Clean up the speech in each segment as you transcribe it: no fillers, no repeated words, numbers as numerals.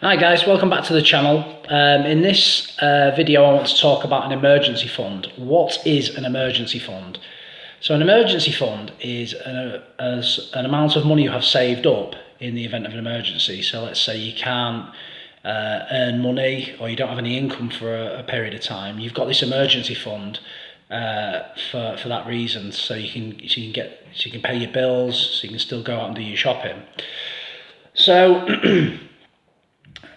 Hi guys, welcome back to the channel. In this video I want to talk about an emergency fund. What is an emergency fund? So an emergency fund is an amount of money you have saved up in the event of an emergency. So let's say you can't earn money or you don't have any income for a period of time. You've got this emergency fund for that reason, so you can pay your bills, so you can still go out and do your shopping. So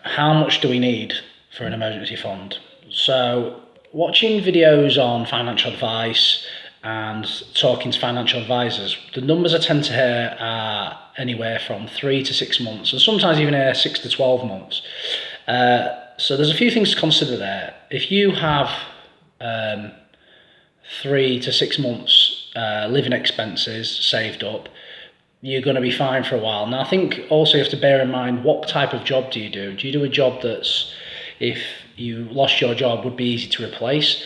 how much do we need for an emergency fund? So watching videos on financial advice and talking to financial advisors, the numbers I tend to hear are anywhere from 3 to 6 months, and sometimes even 6 to 12 months. So there's a few things to consider there. If you have 3 to 6 months living expenses saved up, you're going to be fine for a while. Now, I think also you have to bear in mind, what type of job do you do? Do you do a job that's, if you lost your job, would be easy to replace?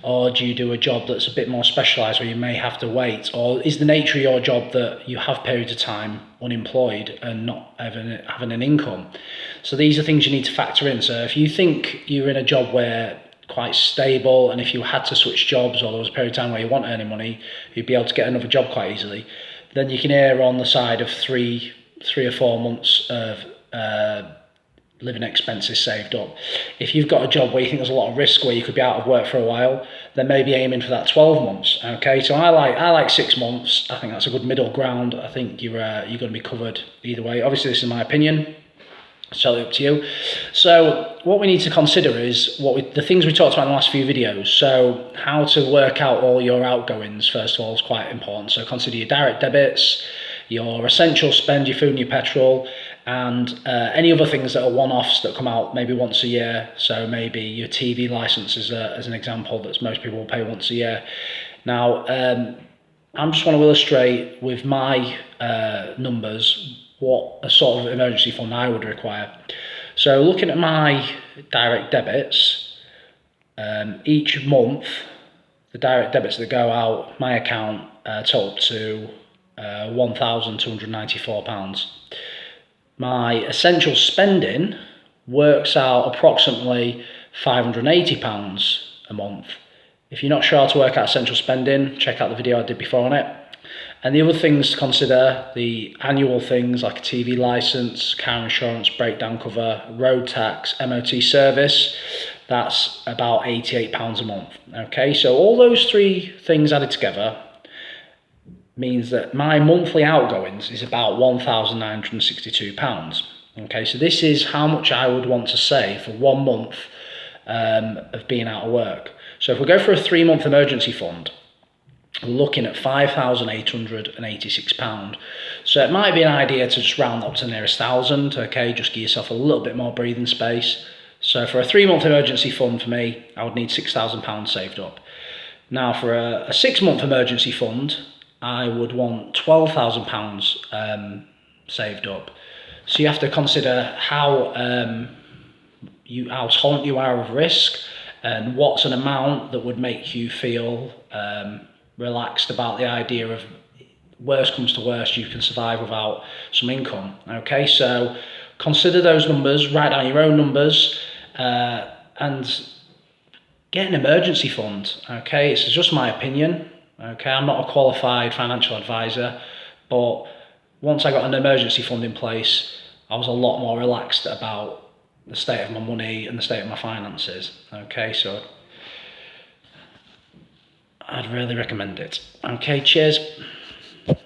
Or do you do a job that's a bit more specialised where you may have to wait? Or is the nature of your job that you have periods of time unemployed and not having an income? So these are things you need to factor in. So if you think you're in a job where quite stable, and if you had to switch jobs or there was a period of time where you weren't earning money, you'd be able to get another job quite easily, then you can err on the side of three or 4 months of living expenses saved up. If you've got a job where you think there's a lot of risk, where you could be out of work for a while, then maybe aiming for that 12 months. Okay, so I like 6 months. I think that's a good middle ground. I think you're going to be covered either way. Obviously, this is my opinion. It's totally up to you. So what we need to consider is the things we talked about in the last few videos. So how to work out all your outgoings, first of all, is quite important. So consider your direct debits, your essential spend, your food and your petrol, and any other things that are one-offs that come out maybe once a year. So maybe your TV license is as an example that most people will pay once a year. Now, I just want to illustrate with my numbers what a sort of emergency fund I would require. So looking at my direct debits, each month, the direct debits that go out my account total up to £1,294. My essential spending works out approximately £580 a month. If you're not sure how to work out essential spending, check out the video I did before on it. And the other things to consider, the annual things like a TV licence, car insurance, breakdown cover, road tax, MOT service, that's about £88 a month. Okay, so all those three things added together means that my monthly outgoings is about £1,962. Okay, so this is how much I would want to save for 1 month of being out of work. So if we go for a 3-month emergency fund, we're looking at £5,886. So it might be an idea to just round up to the nearest thousand, okay, just give yourself a little bit more breathing space. So for a 3-month emergency fund for me, I would need £6,000 saved up. Now for a 6-month emergency fund, I would want £12,000 saved up. So you have to consider how tolerant you are of risk, and what's an amount that would make you feel relaxed about the idea of worst comes to worst, you can survive without some income. Okay, so consider those numbers, write down your own numbers, and get an emergency fund. Okay, it's just my opinion. Okay, I'm not a qualified financial advisor, but once I got an emergency fund in place, I was a lot more relaxed about the state of my money and the state of my finances. Okay, so I'd really recommend it. Okay, cheers.